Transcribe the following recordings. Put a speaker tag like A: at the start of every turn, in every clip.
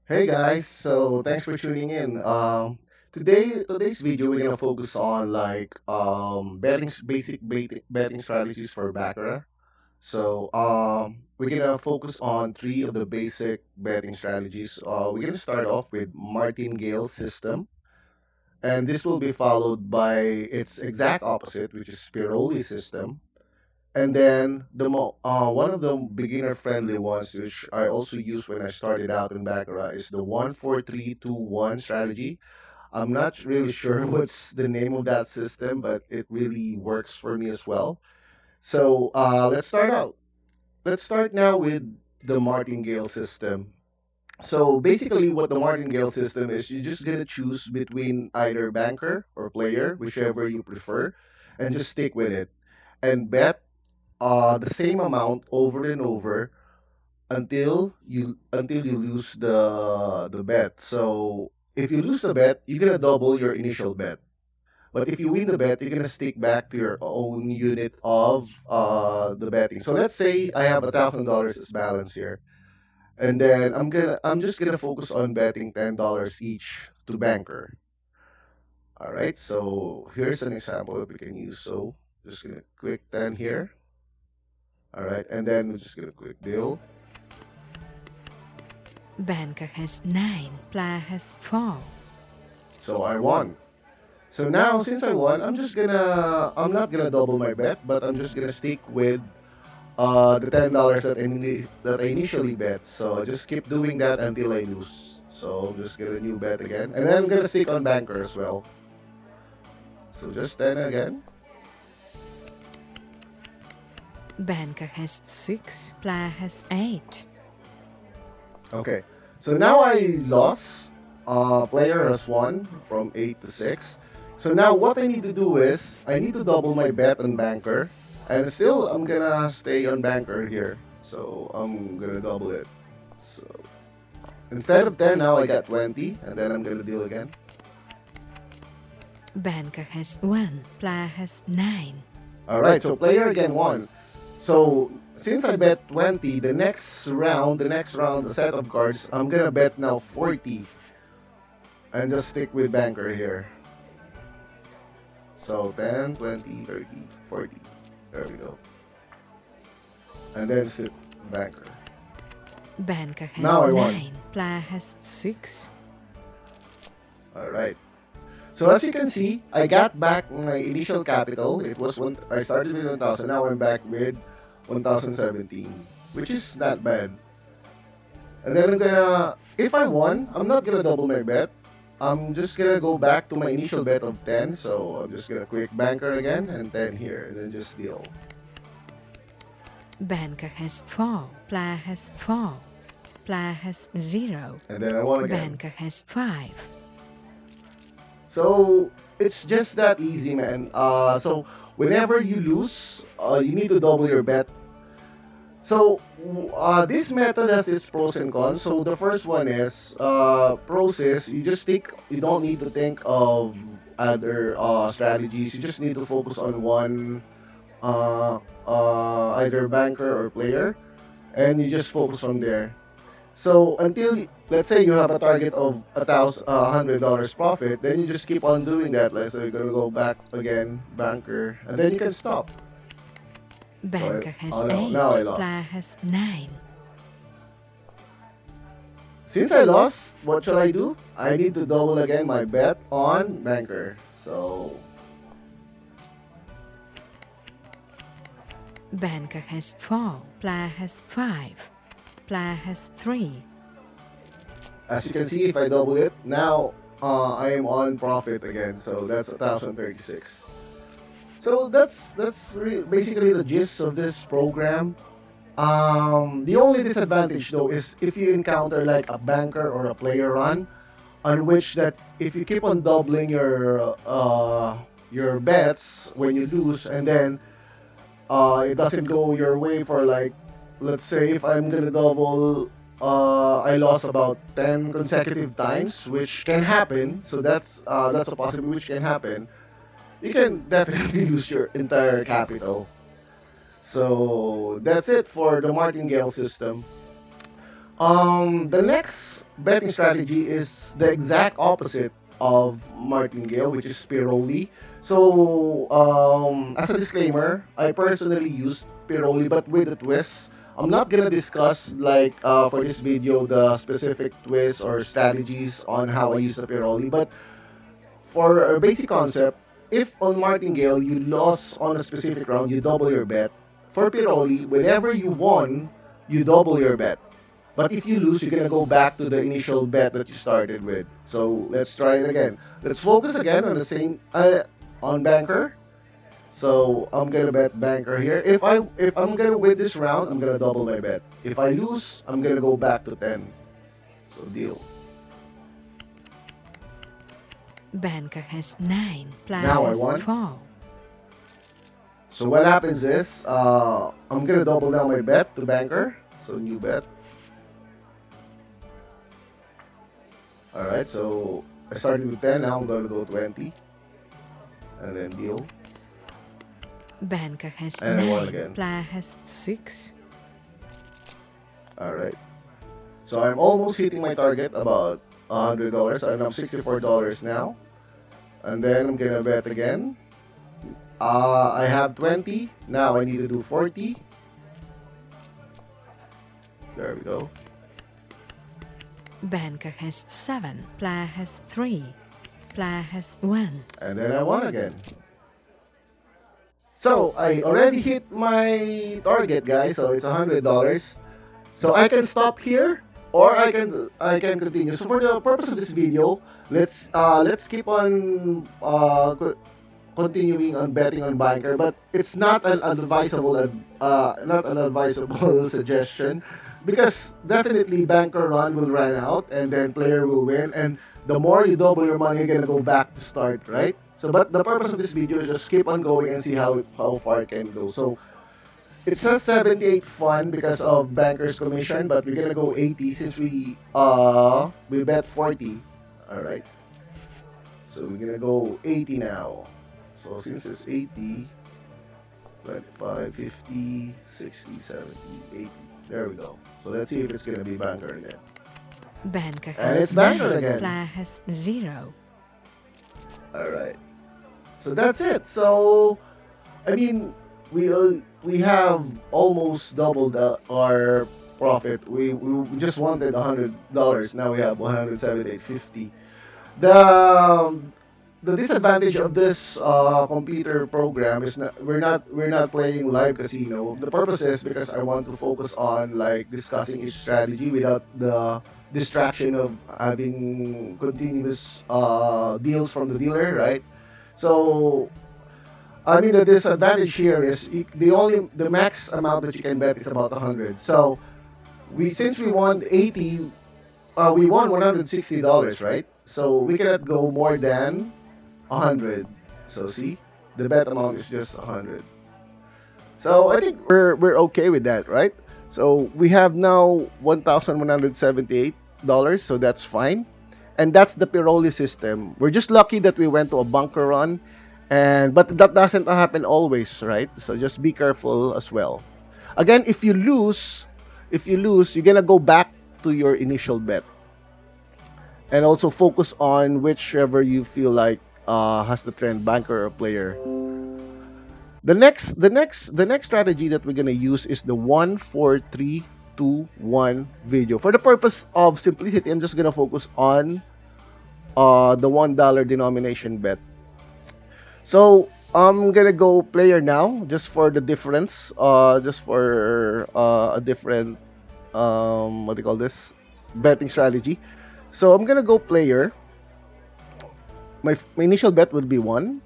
A: Hey guys, so thanks for tuning in. Today's video we're gonna focus on betting strategies for Baccarat. We're gonna focus on three of the basic betting strategies. We're gonna start off with Martingale system, and this will be followed by its exact opposite, which is Piroli system. And then one of the beginner friendly ones, which I also used when I started out in Baccarat, is the 1-4-3-2-1 strategy. I'm not really sure what's the name of that system, but it really works for me as well. Let's start out. Let's start now with the Martingale system. So basically, what the Martingale system is, you're just gonna choose between either banker or player, whichever you prefer, and just stick with it and bet the same amount over and over until you lose the bet. So if you lose the bet, you're gonna double your initial bet. But if you win the bet, you're gonna stick back to your own unit of the betting. So let's say I have $1,000 as balance here, and then I'm just gonna focus on betting $10 each to banker. All right. So here's an example that we can use. So just gonna click 10 here. All right, and then we're just gonna click deal.
B: Banker has 9, player has 4.
A: So I won. So now since I won, I'm not gonna double my bet, but I'm just gonna stick with the $10 that I initially bet. So I just keep doing that until I lose. So just get a new bet again, and then I'm gonna stick on banker as well. So just 10 again.
B: Banker has 6, player has 8.
A: Okay. So now I lost. Player has won from 8 to 6. So now what I need to do is I need to double my bet on banker. And still I'm gonna stay on banker here. So I'm gonna double it. So instead of 10 now I got 20 and then I'm gonna deal again.
B: Banker has 1, player has 9.
A: Alright, so player again won. So since I bet 20, the next round, a set of cards, I'm gonna bet now 40 and just stick with banker here. So 10, 20, 30, 40. There we go. And then sit banker.
B: Banker has
A: Now I won.
B: 9, player has 6.
A: Alright. So as you can see, I got back my initial capital. It was one. I started with 1,000. Now I'm back with 1,017, which is not bad. And then if I won, I'm not gonna double my bet. I'm just gonna go back to my initial bet of 10. So I'm just gonna click banker again and 10 here, and then just deal.
B: Banker has 4, player has 4. Player has 0.
A: And then I won again.
B: Banker has 5.
A: So it's just that easy, man. So whenever you lose, you need to double your bet. So this method has its pros and cons. So the first one is pros is you don't need to think of other strategies. You just need to focus on one, either banker or player, and you just focus from there. So let's say you have a target of $100 profit, then you just keep on doing that. Let's say you're gonna go back again, banker, and then you can stop.
B: Banker has
A: Oh no,
B: 8,
A: now I lost.
B: player has 9.
A: Since I lost, what shall I do? I need to double again my bet on banker. So
B: Banker has 4, player has 5. Player has 3.
A: as you can see, if I double it, now I am on profit again. So that's 1,036. So that's basically the gist of this program. The only disadvantage though is if you encounter like a banker or a player run, on which that if you keep on doubling your bets when you lose, and then it doesn't go your way for like, let's say if I'm gonna double, I lost about 10 consecutive times, which can happen. So that's a possibility which can happen. You can definitely lose your entire capital. So that's it for the Martingale system. The next betting strategy is the exact opposite of Martingale, which is Piroli. So, as a disclaimer, I personally used Piroli, but with a twist. I'm not gonna discuss like for this video the specific twists or strategies on how I use the Piroli, but for a basic concept, if on Martingale you lost on a specific round, you double your bet. For Piroli, whenever you won, you double your bet. But if you lose, you're gonna go back to the initial bet that you started with. So let's try it again. Let's focus again on the same on banker. So I'm gonna bet banker here. If I'm gonna win this round, I'm gonna double my bet. If I lose, I'm gonna go back to 10. So deal.
B: Banker has 9. Player
A: Now I
B: has
A: won.
B: 4.
A: So what happens is I'm gonna double down my bet to banker. So new bet. All right. So I started with 10. Now I'm gonna go 20, and then deal.
B: Banker has
A: And I won
B: 9.
A: again.
B: Player has 6.
A: All right. So I'm almost hitting my target, about $100. I'm $64 now, and then I'm gonna bet again. I have 20. Now I need to do 40. There we go.
B: Banker has 7. Player has 3. Player has 1.
A: And then I won again. So I already hit my target, guys. So it's $100. So I can stop here, or I can continue. So for the purpose of this video, let's keep on continuing on betting on banker, but it's not an advisable suggestion, because definitely banker run will run out and then player will win, and the more you double your money, you're gonna go back to start, right? So but the purpose of this video is just keep on going and see how far it can go. So it says 78 fun because of banker's commission, but we're gonna go 80 since we bet 40. All right. So we're gonna go 80 now. So since it's 80, 25, 50, 60, 70, 80. There we go. So let's see if it's gonna be banker again.
B: Banker
A: And
B: has
A: it's banker
B: 9.
A: again.
B: Player has 0.
A: All right. So that's it. So I mean, we have almost doubled our profit. We just wanted $100. Now we have 178.50. The the disadvantage of this computer program is we're not playing live casino. The purpose is because I want to focus on like discussing each strategy without the distraction of having continuous deals from the dealer, right? So I mean the disadvantage here is the max amount that you can bet is about 100. So since we won 80, we won $160, right? So we cannot go more than 100. So see, the bet amount is just 100. So I think we're okay with that, right? So we have now $1,178, so that's fine. And that's the Piroli system. We're just lucky that we went to a bunker run, but that doesn't happen always, right? So just be careful as well. Again, if you lose, you're gonna go back to your initial bet, and also focus on whichever you feel like has the trend, banker or player. The next strategy that we're gonna use is the 1 4 3 2 1 video. For the purpose of simplicity, I'm just gonna focus on the $1 denomination bet. So I'm gonna go player now, just for the difference, just for a different what do you call this, betting strategy. So I'm gonna go player. My initial bet would be 1,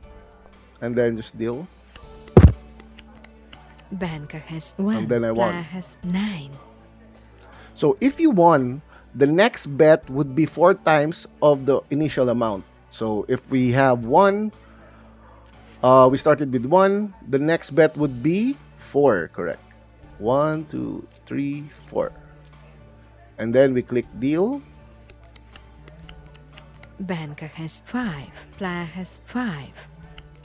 A: and then just deal.
B: Banker has 1.
A: And then I won.
B: Player has 9.
A: So if you won, the next bet would be 4 times of the initial amount. So if we have 1, we started with 1. The next bet would be 4, correct? 1, 2, 3, 4. And then we click deal.
B: Banker has 5. Player has 5.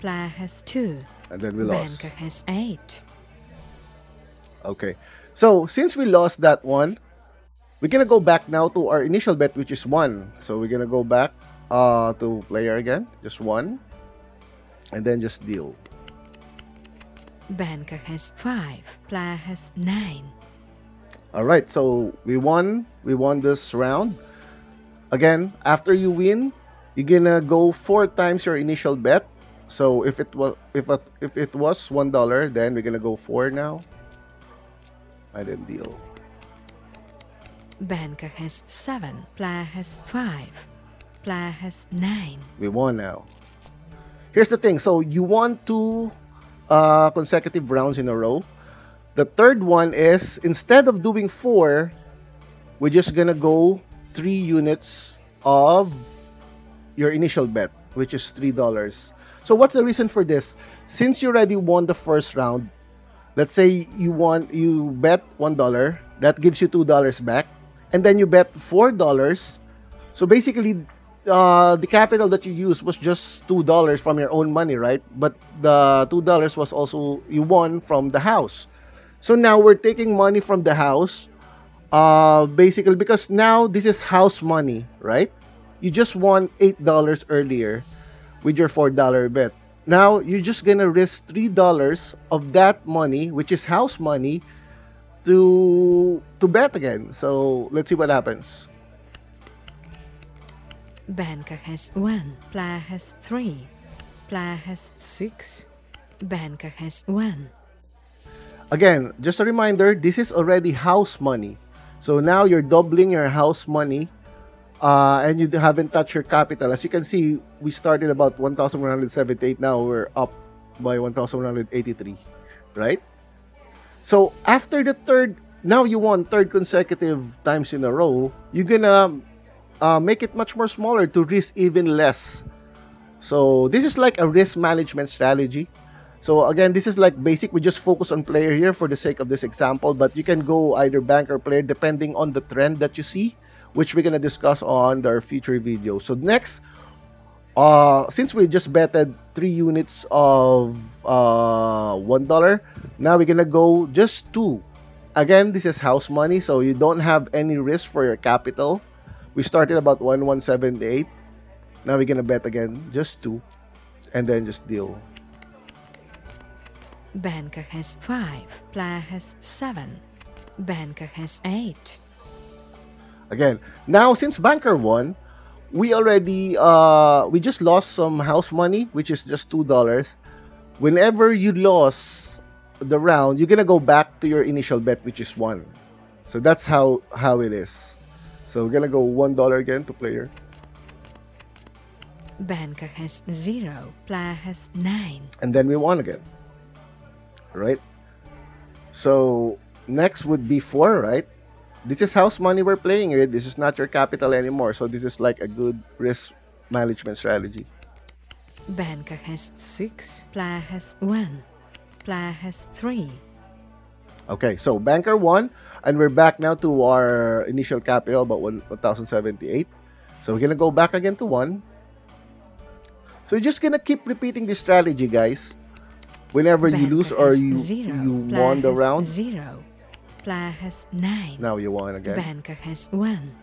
B: Player has 2.
A: And then we lost.
B: Banker has 8.
A: Okay. So since we lost that one, We're gonna go back now to our initial bet, which is 1. So we're gonna go back to player again, just 1, and then just deal.
B: Banker has 5. Player has 9.
A: All right, so we won this round. Again, after you win, you're gonna go 4 times your initial bet. So if it was $1, then we're gonna go 4 now, and then deal.
B: Banker has 7. Player has 5. Player has 9.
A: We won now. Here's the thing. So you won 2 consecutive rounds in a row. The third one is, instead of doing 4, we're just gonna go 3 units of your initial bet, which is $3. So what's the reason for this? Since you already won the first round, let's say you bet $1, that gives you $2 back, and then you bet $4. So basically, the capital that you used was just $2 from your own money, right? But the $2 was also you won from the house. So now we're taking money from the house, basically because now this is house money, right? You just won $8 earlier with your $4 bet. Now you're just gonna risk $3 of that money, which is house money, to bet again. So let's see what happens.
B: Banker has 1. Player has 3. Player has 6. Banker has 1.
A: Again, just a reminder, this is already house money. So now you're doubling your house money, and you haven't touched your capital. As you can see, we started about 1,178. Now we're up by 1,183, right? So after the third, now you won third consecutive times in a row, you're gonna make it much more smaller to risk even less. So this is like a risk management strategy. So again, this is like basic. We just focus on player here for the sake of this example, but you can go either bank or player depending on the trend that you see, which we're gonna discuss on our future video. So next, since we just betted 3 units of $1, now we're gonna go just 2. Again, this is house money, so you don't have any risk for your capital. We started about 1,178. Now we're gonna bet again, just 2, and then just deal.
B: Banker has 5. Player has 7. Banker has 8.
A: Again, now since banker won, we already we just lost some house money, which is just $2. Whenever you lost the round, you're gonna go back to your initial bet, which is 1. So that's how it is. So we're gonna go $1 again to player.
B: Banker has 0. Player has 9.
A: And then we won again. Right? So next would be 4, right? This is house money we're playing here. This is not your capital anymore. So this is like a good risk management strategy.
B: Banker has 6. Player has 1. Player has 3.
A: Okay, so banker won, and we're back now to our initial capital, about 1,078. So we're gonna go back again to 1. So you're just gonna keep repeating this strategy, guys. Whenever you lose or you won the round.
B: 0. Player has 9.
A: Now you won again.
B: Banker has 1.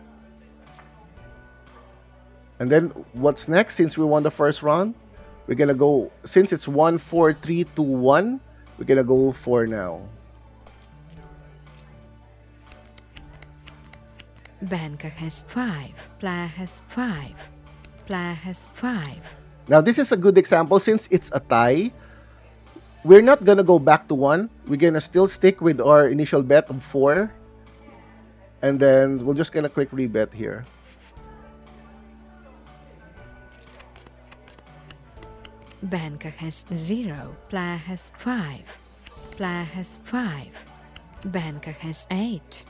A: And then what's next? Since we won the first round, we're gonna go, since it's 1, 4, 3, 2, 1, we're gonna go 4 now.
B: Banker has 5. Player has 5. Player has 5.
A: Now this is a good example. Since it's a tie, we're not gonna go back to 1. We're gonna still stick with our initial bet of 4. And then we're just gonna click rebet here.
B: Banker has 0. Player has 5. Player has 5. Banker has 8.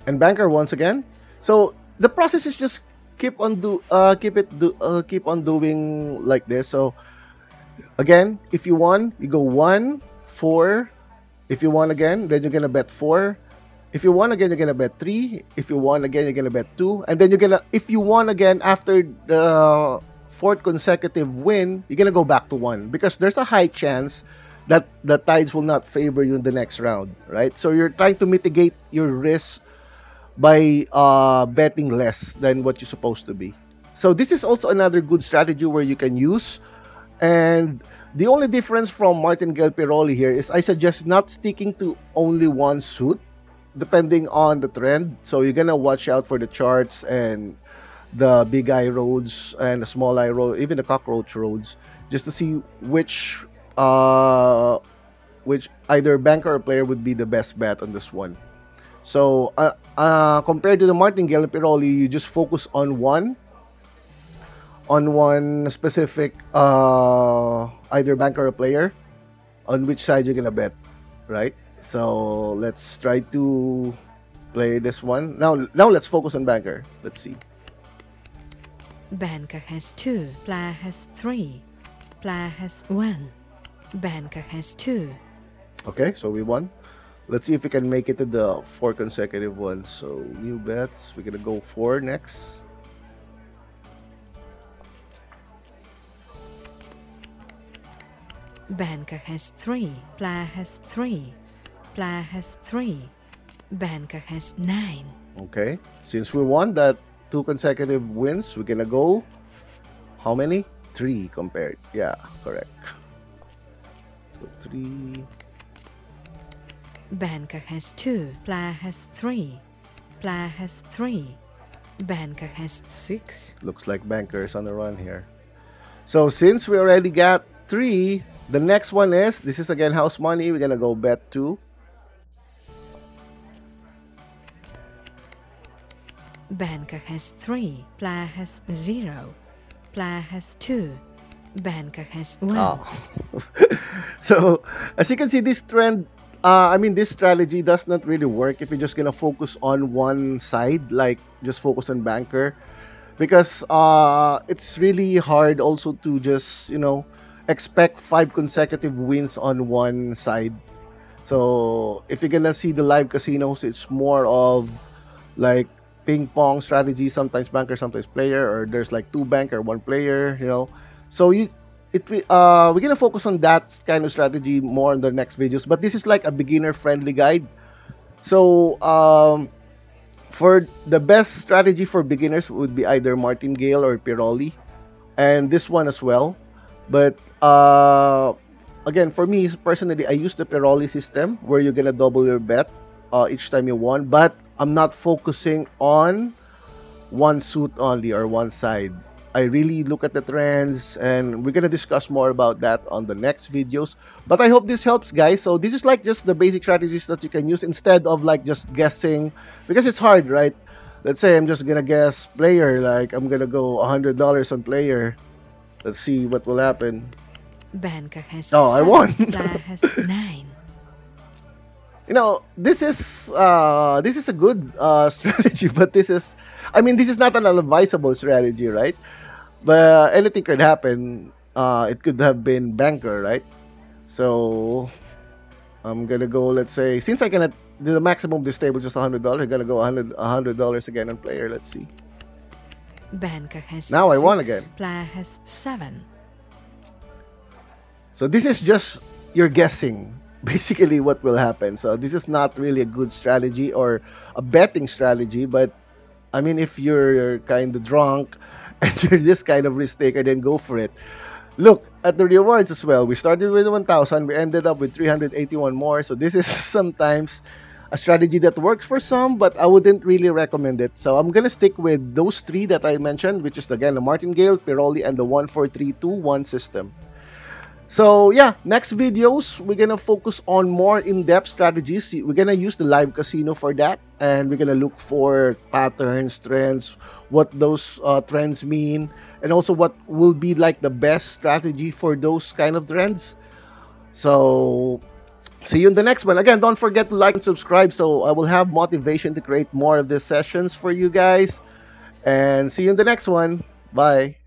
A: And banker once again. So the process is just keep on doing like this. So again, if you won, you go 1, 4. If you won again, then you're gonna bet 4. If you won again, you're gonna bet 3. If you won again, you're gonna bet 2. And then if you won again after the 4th consecutive win, you're gonna go back to 1, because there's a high chance that the tides will not favor you in the next round, right? So you're trying to mitigate your risk by betting less than what you're supposed to be. So this is also another good strategy where you can use. And the only difference from Martingale Piroli here is I suggest not sticking to only one suit depending on the trend. So you're gonna watch out for the charts and the big eye roads and the small eye road, even the cockroach roads, just to see which either banker or player would be the best bet on this one. So compared to the Martingale and Piroli, you just focus on one specific either banker or player on which side you're gonna bet, right? So let's try to play this one. Now let's focus on banker. Let's see.
B: Banker has 2. Player has 3. Player has 1. Banker has 2.
A: Okay, so we won. Let's see if we can make it to the 4 consecutive ones. So new bets. We're gonna go 4 next.
B: Banker has 3. Player has 3. Player has 3. Banker has 9.
A: Okay, since we won that 2 consecutive wins, we're gonna go how many? 3 compared. Yeah, correct. So 3.
B: Banker has 2. Player has 3. Player has 3. Banker has 6.
A: Looks like banker is on the run here. So since we already got 3, the next one is, this is again house money. We're gonna go bet 2.
B: Banker has 3. Player has 0. Player has 2. Banker has 1.
A: Oh. So as you can see, this trend, this strategy does not really work if you're just gonna focus on one side, like just focus on banker, because it's really hard also to just expect 5 consecutive wins on one side. So if you're gonna see the live casinos, it's more of like ping pong strategy, sometimes banker, sometimes player, or there's like 2 banker, 1 player, So we're gonna focus on that kind of strategy more in the next videos. But this is like a beginner friendly guide. So for the best strategy for beginners would be either Martingale or Piroli, and this one as well. But again, for me personally, I use the Piroli system where you're gonna double your bet each time you won, but I'm not focusing on one suit only or one side. I really look at the trends, and we're gonna discuss more about that on the next videos. But I hope this helps, guys. So this is like just the basic strategies that you can use instead of like just guessing, because it's hard, right? Let's say I'm just gonna guess player, like I'm gonna go $100 on player. Let's see what will happen.
B: Banker has
A: Oh, I
B: 7.
A: won.
B: Player has 9.
A: This is a good strategy, but this is not an advisable strategy, right? But anything could happen. It could have been banker, right? So I'm gonna go. Let's say since I cannot, the maximum of this table is just $100. I'm gonna go $100 again on player. Let's see.
B: Banker has
A: Now
B: 6.
A: I won again.
B: Player has 7.
A: So this is just you're guessing basically what will happen. So this is not really a good strategy or a betting strategy, but if you're kind of drunk and you're this kind of risk taker, then go for it. Look at the rewards as well. We started with 1,000, we ended up with 381 more. So this is sometimes a strategy that works for some, but I wouldn't really recommend it. So I'm gonna stick with those 3 that I mentioned, which is again the Martingale, Piroli, and the 1-4-3-2-1 system. So yeah, next videos, we're gonna focus on more in-depth strategies. We're gonna use the live casino for that, and we're gonna look for patterns, trends, what those trends mean, and also what will be like the best strategy for those kind of trends. So see you in the next one. Again, don't forget to like and subscribe so I will have motivation to create more of these sessions for you guys. And see you in the next one. Bye.